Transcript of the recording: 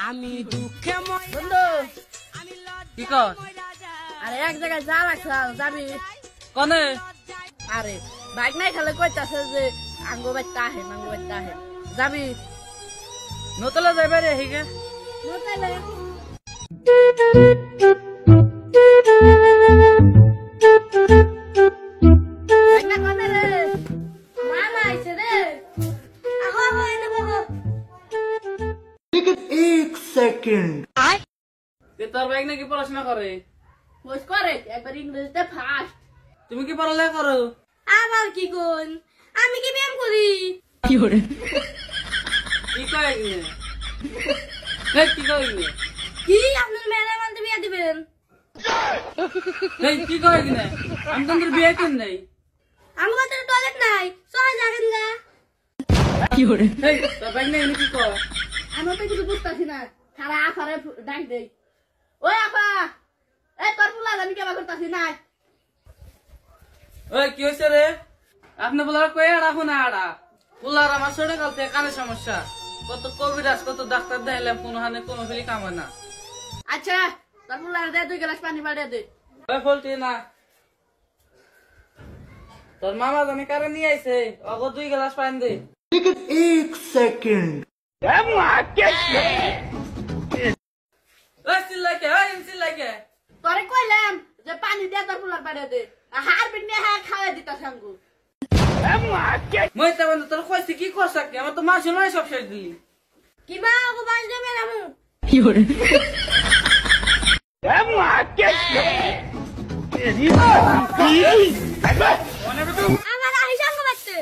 আমি দুঃখে বন্ধু কি কর? আরে এক জায়গায় যা রাখছা যাবি কনে? আরে বাইক নাই খালে কইতাছে যে আঙ্গো বাইতা আহে যাবি নতলা যাইবে রে হিগে। নতাইলে বাইক না কনে রে মা না আইছে রে আহো আহো এনে বহো एक सेकंड তোর বাইক নাকি পড়াশোনা করে? বস করে একবার ইংরেজিতে ফার্স্ট তুমি কি পড়ালেখা করো? আবার কি কোন আমি কি ব্যায়াম করি কি করে? কি কয় কি? এই কি কয় কি? কি আপনার মেয়েরা মানতে বিয়া দিবেন এই কি কয় কি? আমি তো তোর বিয়ে করি নাই। আমার কাছে টয়লেট নাই সবাই যাবেন না কি করে? এই তোর বাইক নাই কি কয়? আমি তো কিছু বুঝতেছি না সারা আফারে ডাক দেই ওই আপা এই তোর পুলা আমি কেবা করতেছি না ওই কি হইছে রে? আপনি বলার কই রাখো না আড়া। বলার আমার ছোট কাল থেকে কানে সমস্যা। কত কবিরাজ কত ডাক্তার দেখাইলাম কোনো হানে কোনো ফেলি কাম হয় না। আচ্ছা তোর পুলা দে 2 গ্লাস পানি বাড়িয়ে দে ওই ফলটি না। তোর মামা জানি কারে নিয়ে আইছে অগো 2 গ্লাস পানি দে। लेकिन एक सेकंड ওই চিল্লাকে ওই চিল্লাকে। তোরে কইলাম যে পানি দে তোর পুলা বাড়িয়ে দে হার বিনে হ্যাঁ খাওয়া দিতা সঙ্গু মই তো বন্ধু তোর কইছি কি করছ কি? আমার তো মাছ নয় সব শেষ দিলি। কিবা ওগো বাজ দে মেরামু কি করে? আমার আহি সঙ্গ বাজতে